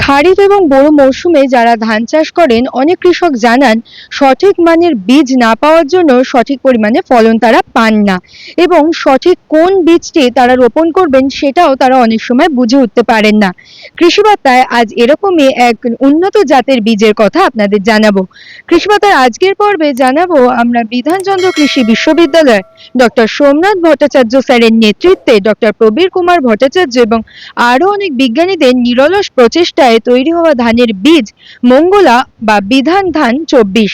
খারিফ এবং বোরো মৌসুমে যারা ধান চাষ করেন অনেক কৃষক জানান সঠিক মানের বীজ না পাওয়ার জন্য সঠিক পরিমাণে ফলন তারা পান না এবং সঠিক কোন বীজটি তারা রোপণ করবেন সেটাও তারা অনেক সময় বুঝে উঠতে পারেন না। কৃষি বার্তায় আজ এরকমই এক উন্নত জাতের বীজের কথা আপনাদের জানাবো। কৃষি বার্তার আজকের পর্বে জানাবো আমরা বিধানচন্দ্র কৃষি বিশ্ববিদ্যালয় ডক্টর সোমনাথ ভট্টাচার্য স্যারের নেতৃত্বে ডক্টর প্রবীর কুমার ভট্টাচার্য এবং আরো অনেক বিজ্ঞানীদের নিরলস প্রচেষ্টায় তৈরি হওয়া ধানের বীজ মঙ্গলা বা বিধান ধান 24।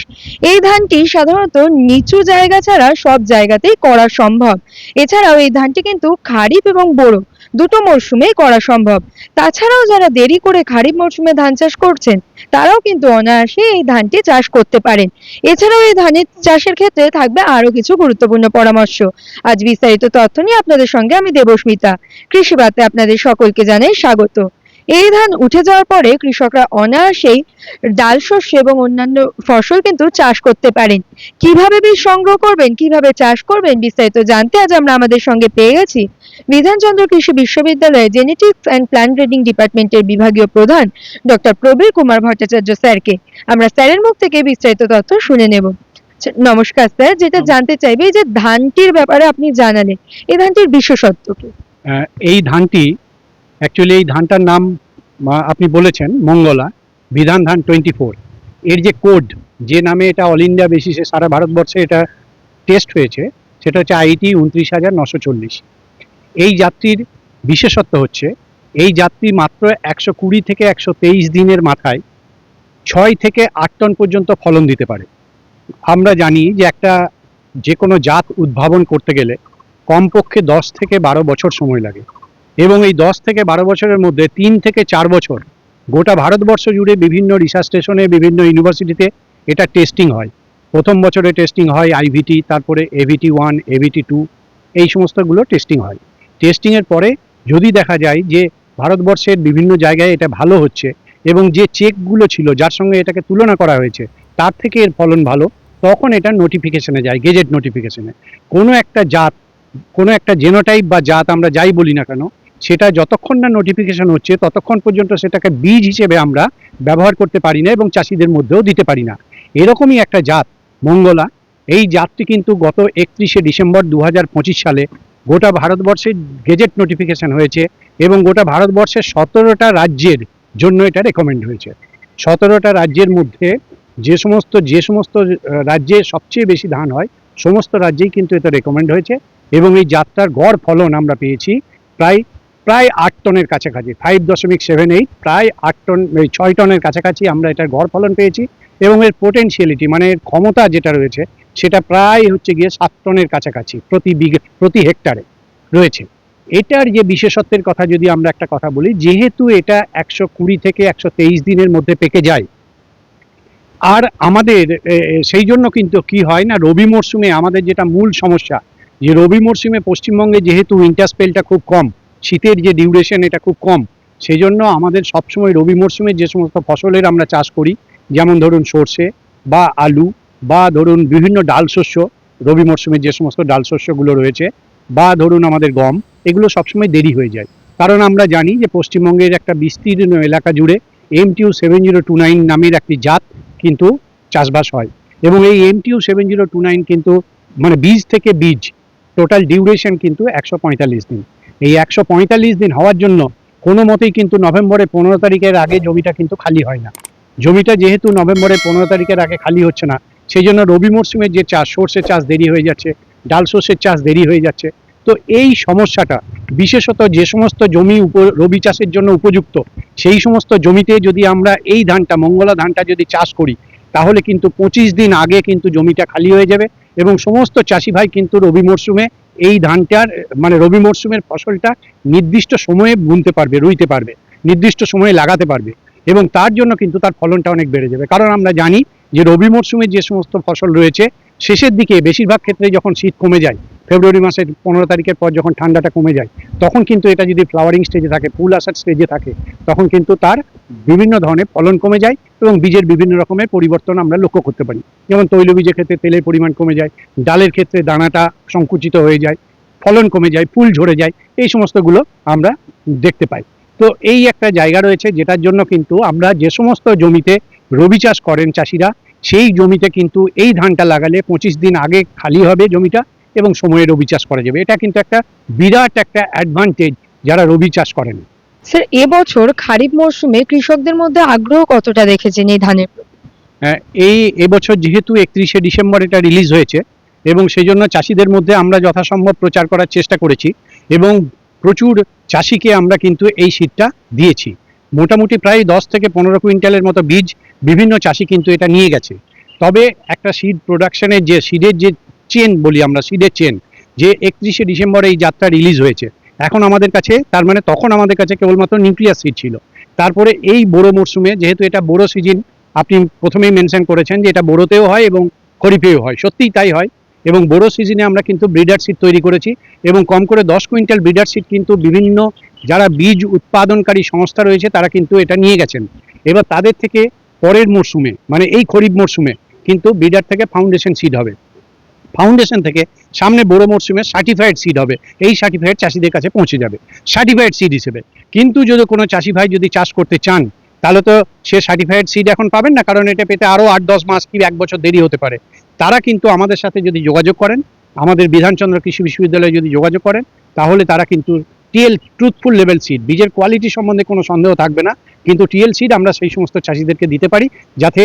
এই ধানটি সাধারণত নিচু জায়গা ছাড়া সব জায়গাতেই করা সম্ভব। এছাড়াও এই ধানটি কিন্তু খারিফ এবং বোরো দুটো মরশুমেই করা সম্ভব। তাছাড়াও যারা দেরি করে খারিফ মরশুমে ধান চাষ করছেন তারাও কিন্তু অনায়াসে এই ধানটি চাষ করতে পারেন। এছাড়াও এই ধানের চাষের ক্ষেত্রে থাকবে আরো কিছু গুরুত্বপূর্ণ পরামর্শ। আজ বিস্তারিত তথ্য নিয়ে আপনাদের সঙ্গে আমি দেবস্মিতা। কৃষি বার্তায় আপনাদের সকলকে জানাই স্বাগত। এই ধান উঠে যাওয়ার পরে কৃষকরা অনায়াসেই ডাল শস্য এবং অন্যান্য ফসল কিন্তু চাষ করতে পারেন। কিভাবে বীজ সংগ্রহ করবেন, কিভাবে চাষ করবেন, বিস্তারিত জানতে আজ আমরা আমাদের সঙ্গে পেয়ে গেছি বিধানচন্দ্র কৃষি বিশ্ববিদ্যালয়ের জেনেটিক্স অ্যান্ড প্ল্যান্ট ব্রিডিং ডিপার্টমেন্টের বিভাগীয় প্রধান ডক্টর প্রবীর কুমার ভট্টাচার্য স্যারকে। আমরা স্যারের মুখ থেকে বিস্তারিত তথ্য শুনে নেব। নমস্কার স্যার, যেটা জানতে চাইবে যে ধানটির ব্যাপারে আপনি জানালেন, এই ধানটির বিশেষত্ব কি? এই ধানটি অ্যাকচুয়ালি এই ধানটার নাম আপনি বলেছেন মঙ্গলা বিধান ধান 24। এর যে কোড, যে নামে এটা অল ইন্ডিয়া বেসিসে সারা ভারতবর্ষে এটা টেস্ট হয়েছে, সেটা হচ্ছে আইটি 29,940। এই জাতটির বিশেষত্ব হচ্ছে এই জাতটি মাত্র 120 থেকে 123 দিনের মাথায় 6 থেকে 8 টন পর্যন্ত ফলন দিতে পারে। আমরা জানি যে যে কোনো জাত উদ্ভাবন করতে গেলে কমপক্ষে 10 থেকে 12 বছর সময় লাগে এবং এই 10 থেকে 12 বছরের মধ্যে 3 থেকে 4 বছর গোটা ভারতবর্ষ জুড়ে বিভিন্ন রিসার্চ স্টেশনে, বিভিন্ন ইউনিভার্সিটিতে এটা টেস্টিং হয়। প্রথম বছরে টেস্টিং হয় আইভিটি, তারপরে এভিটি 1, এভিটি 2, এই সমস্তগুলো টেস্টিং হয়। টেস্টিংয়ের পরে যদি দেখা যায় যে ভারতবর্ষের বিভিন্ন জায়গায় এটা ভালো হচ্ছে এবং যে চেকগুলো ছিল যার সঙ্গে এটাকে তুলনা করা হয়েছে তার থেকে এর ফলন ভালো, তখন এটা নোটিফিকেশনে যায়, গেজেট নোটিফিকেশনে। কোনো একটা জাত, কোনো একটা জেনোটাইপ বা জাত আমরা যাই বলি না কেন, সেটা যতক্ষণ না নোটিফিকেশন হচ্ছে ততক্ষণ পর্যন্ত সেটাকে বীজ হিসেবে আমরা ব্যবহার করতে পারি না এবং চাষিদের মধ্যেও দিতে পারি না। এরকমই একটা জাত মঙ্গলা। এই জাতটি কিন্তু গত 31শে ডিসেম্বর 2025 সালে গোটা ভারতবর্ষের গেজেট নোটিফিকেশন হয়েছে এবং গোটা ভারতবর্ষের 17টা রাজ্যের জন্য এটা রেকমেন্ড হয়েছে। 17টা রাজ্যের মধ্যে যে সমস্ত রাজ্যে সবচেয়ে বেশি ধান হয় সমস্ত রাজ্যেই কিন্তু এটা রেকমেন্ড হয়েছে এবং এই জাতটার গড় ফলন আমরা পেয়েছি প্রায় 8 টনের কাছাকাছি, 5.78, প্রায় 8 টন, 6 টনের কাছাকাছি আমরা এটার গড় ফলন পেয়েছি এবং এর পোটেনশিয়ালিটি মানে ক্ষমতা যেটা রয়েছে সেটা প্রায় হচ্ছে গিয়ে 7 টনের কাছাকাছি প্রতি হেক্টরে রয়েছে। এটার যে বিশেষত্বের কথা যদি আমরা একটা কথা বলি, যেহেতু এটা 120 থেকে 123 দিনের মধ্যে পেকে যায়, আর আমাদের সেই জন্য কিন্তু কি হয় না, রবি মরশুমে আমাদের যেটা মূল সমস্যা, যে রবি মরশুমে পশ্চিমবঙ্গে যেহেতু উইন্টার স্পেলটা খুব কম, শীতের যে ডিউরেশন এটা খুব কম, সেই জন্য আমাদের সবসময় রবি মরশুমে যে সমস্ত ফসলের আমরা চাষ করি, যেমন ধরুন সর্ষে বা আলু বা ধরুন বিভিন্ন ডাল শস্য, রবি মরশুমে যে সমস্ত ডাল শস্যগুলো রয়েছে, বা ধরুন আমাদের গম, এগুলো সবসময় দেরি হয়ে যায়। কারণ আমরা জানি যে পশ্চিমবঙ্গের একটা বিস্তীর্ণ এলাকা জুড়ে MTU 7029 নামের একটি জাত কিন্তু চাষবাস হয় এবং এই MTU 7029 কিন্তু মানে বীজ থেকে বীজ টোটাল ডিউরেশন কিন্তু 145 দিন। এই 145 দিন হওয়ার জন্য কোনো মতেই কিন্তু নভেম্বরের 15 তারিখের আগে জমিটা কিন্তু খালি হয় না। জমিটা যেহেতু নভেম্বরের 15 তারিখের আগে খালি হচ্ছে না, সেই জন্য রবি মরশুমের যে চাষ, সর্ষের চাষ দেরি হয়ে যাচ্ছে, ডাল শস্যের চাষ দেরি হয়ে যাচ্ছে। তো এই সমস্যাটা বিশেষত যে সমস্ত জমি রবি চাষের জন্য উপযুক্ত, সেই সমস্ত জমিতে যদি আমরা এই ধানটা, মঙ্গলা ধানটা যদি চাষ করি, তাহলে কিন্তু 25 দিন আগে কিন্তু জমিটা খালি হয়ে যাবে এবং সমস্ত চাষি ভাই কিন্তু রবি মরশুমে এই ধানটার মানে রবি মরশুমের ফসলটা নির্দিষ্ট সময়ে বুনতে পারবে, রুইতে পারবে, নির্দিষ্ট সময়ে লাগাতে পারবে এবং তার জন্য কিন্তু তার ফলনটা অনেক বেড়ে যাবে। কারণ আমরা জানি যে রবি মরশুমে যে সমস্ত ফসল রয়েছে শেষের দিকে বেশিরভাগ ক্ষেত্রে যখন শীত কমে যায়, ফেব্রুয়ারি মাসের 15 তারিখের পর যখন ঠান্ডাটা কমে যায়, তখন কিন্তু এটা যদি ফ্লাওয়ারিং স্টেজে থাকে, ফুল আসার স্টেজে থাকে, তখন কিন্তু তার বিভিন্ন ধরনের ফলন কমে যায় এবং বীজের বিভিন্ন রকমের পরিবর্তন আমরা লক্ষ্য করতে পারি। যেমন তৈলবীজের ক্ষেত্রে তেলের পরিমাণ কমে যায়, ডালের ক্ষেত্রে দানাটা সংকুচিত হয়ে যায়, ফলন কমে যায়, ফুল ঝরে যায়, এই সমস্তগুলো আমরা দেখতে পাই। তো তো এই একটা জায়গা রয়েছে, যেটার জন্য কিন্তু আমরা যে সমস্ত জমিতে রবি চাষ করেন চাষিরা, সেই জমিতে কিন্তু এই ধানটা লাগালে 25 দিন আগে খালি হবে জমিটা এবং সময়ে রবি চাষ করা যাবে। এটা কিন্তু একটা বিরাট একটা অ্যাডভান্টেজ যারা রবি চাষ করেন। স্যার, এবছর খারিফ মরশুমে কৃষকদের মধ্যে আগ্রহ কতটা দেখেছেন এই ধানের প্রতি? এই এবছর যেহেতু 31শে ডিসেম্বর এটা রিলিজ হয়েছে এবং সেই জন্য চাষিদের মধ্যে আমরা যথাসম্ভব প্রচার করার চেষ্টা করেছি এবং প্রচুর চাষিকে আমরা কিন্তু এই সিডটা দিয়েছি। মোটামুটি প্রায় 10 থেকে 15 কুইন্টালের মতো বীজ বিভিন্ন চাষি কিন্তু এটা নিয়ে গেছে। তবে একটা সিড প্রোডাকশনের যে সিডের যে চেন বলি আমরা, সিডের চেন, যে 31শে ডিসেম্বর এই যাত্রা রিলিজ হয়েছে, এখন আমাদের কাছে, তার মানে তখন আমাদের কাছে কেবলমাত্র নিউক্লিয়াস সিড ছিল। তারপরে এই বোরো মরশুমে, যেহেতু এটা বোরো সিজন, আপনি প্রথমেই মেনশন করেছেন যে এটা বোরোতেও হয় এবং খরিফেও হয়, সত্যিই তাই হয়। এবং বোরো সিজনে আমরা কিন্তু ব্রিডার সিড তৈরি করেছি এবং কম করে 10 কুইন্টাল ব্রিডার সিড কিন্তু বিভিন্ন যারা বীজ উৎপাদনকারী সংস্থা রয়েছে তারা কিন্তু এটা নিয়ে গেছেন। এবার তাদের থেকে পরের মরশুমে, মানে এই খরিফ মরশুমে কিন্তু ব্রিডার থেকে ফাউন্ডেশন সিড হবে, ফাউন্ডেশন থেকে সামনে বড় মরশুমে সার্টিফাইড সিড হবে, এই সার্টিফাইড চাষিদের কাছে পৌঁছে যাবে সার্টিফাইড সিড হিসেবে। কিন্তু যদি কোনো চাষি ভাই যদি চাষ করতে চান, তাহলে তো সে সার্টিফাইড সিড এখন পাবেন না, কারণ এটা পেতে আরও 8-10 মাস কি 1 বছর দেরি হতে পারে। তারা কিন্তু আমাদের সাথে যদি যোগাযোগ করেন, আমাদের বিধানচন্দ্র কৃষি বিশ্ববিদ্যালয়ে যদি যোগাযোগ করেন, তাহলে তারা কিন্তু টিএল ট্রুথফুল লেভেল সিড, বীজের কোয়ালিটি সম্বন্ধে কোনো সন্দেহ থাকবে না, কিন্তু টিএল সিড আমরা সেই সমস্ত চাষিদেরকে দিতে পারি যাতে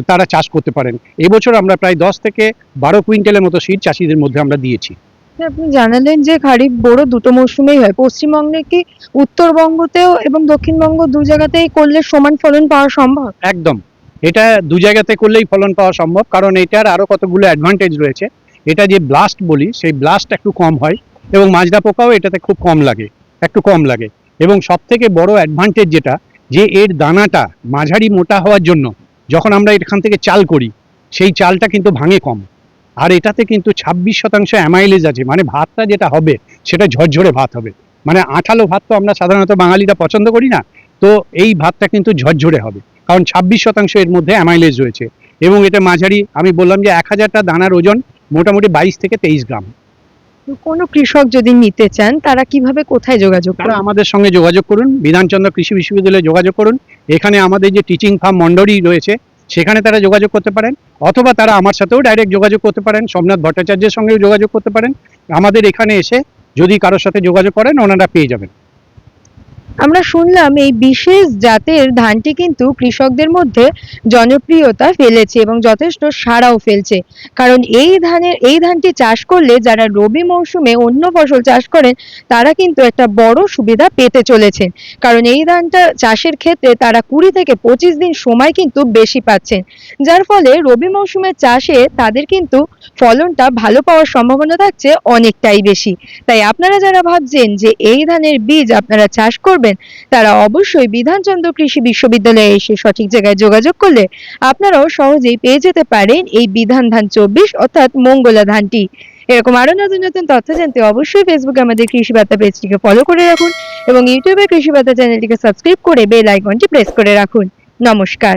তারা চাষ করতে পারেন। এবছর আমরা প্রায় 10 থেকে 12 কুইন্টালের মতো সিড চাষিদের মধ্যে আমরা দিয়েছি। আপনি জানালেন যে খারিফ বোরো দুটো মরশুমেই হয়। পশ্চিমবঙ্গে কি উত্তরবঙ্গতেও এবং দক্ষিণবঙ্গ দু জায়গাতেই করলে সমান ফলন পাওয়া সম্ভব? একদম, এটা দু জায়গাতে করলেই ফলন পাওয়া সম্ভব, কারণ এটার আরও কতগুলো অ্যাডভান্টেজ রয়েছে। এটা যে ব্লাস্ট বলি, সেই ব্লাস্ট একটু কম হয় এবং মাজরা পোকাও এটাতে খুব কম লাগে, একটু কম লাগে। এবং সব থেকে বড় অ্যাডভান্টেজ যেটা, যে এর দানাটা মাঝারি মোটা হওয়ার জন্য যখন আমরা এখান থেকে চাল করি, সেই চালটা কিন্তু ভাঙে কম। আর এটাতে কিন্তু 26% অ্যামাইলেজ আছে, মানে ভাতটা যেটা হবে সেটা ঝরঝরে ভাত হবে। মানে আঠালো ভাত তো আমরা সাধারণত বাঙালিরা পছন্দ করি না, তো এই ভাতটা কিন্তু ঝরঝরে হবে, কারণ 26% এর মধ্যে অ্যামাইলেজ রয়েছে। এবং এটা মাঝারি, আমি বললাম যে 1000টা দানার ওজন মোটামুটি 22 থেকে 23 গ্রাম। তো কোনো কৃষক যদি নিতে চান, তারা কিভাবে কোথায় যোগাযোগ তারা করবে? আমাদের সঙ্গে যোগাযোগ করুন, বিধানচন্দ্র কৃষি বিশ্ববিদ্যালয়ে যোগাযোগ করুন। এখানে আমাদের যে টিচিং ফার্ম মন্ডলী রয়েছে সেখানে তারা যোগাযোগ করতে পারেন, অথবা তারা আমার সাথেও ডাইরেক্ট যোগাযোগ করতে পারেন, সোমনাথ ভট্টাচার্যের সঙ্গেও যোগাযোগ করতে পারেন। আমাদের এখানে এসে যদি কারোর সাথে যোগাযোগ করেন, ওনারা পেয়ে যাবেন। আমরা শুনলাম এই বিশেষ জাতের ধানটি কিন্তু কৃষকদের মধ্যে জনপ্রিয়তা ফেলেছে এবং যথেষ্ট সাড়াও ফেলছে। কারণ এই ধানটি চাষ করলে যারা রবি মৌসুমে অন্য ফসল চাষ করেন, তারা কিন্তু একটা বড় সুবিধা পেতে চলেছেন। কারণ এই ধানটা চাষের ক্ষেত্রে তারা 20 থেকে 25 দিন সময় কিন্তু বেশি পাচ্ছেন, যার ফলে রবি মৌসুমে চাষে তাদের কিন্তু ফলনটা ভালো পাওয়ার সম্ভাবনা থাকছে অনেকটাই বেশি। তাই আপনারা যারা ভাবছেন যে এই ধানের বীজ আপনারা চাষ করবেন, তারা অবশ্যই বিধানচন্দ্র কৃষি বিশ্ববিদ্যালয়ে এসে সঠিক জায়গায় যোগাযোগ করলে আপনারাও সহজেই পেয়ে যেতে পারেন এই বিধান ধান 24 অর্থাৎ মঙ্গলা ধানটি। এরকম আরো নতুন নতুন তথ্য জানতে অবশ্যই ফেসবুকে আমাদের কৃষি বার্তা পেজটিকে ফলো করে রাখুন এবং ইউটিউবে কৃষি বার্তা চ্যানেলটিকে সাবস্ক্রাইব করে বেল আইকনটি প্রেস করে রাখুন। নমস্কার।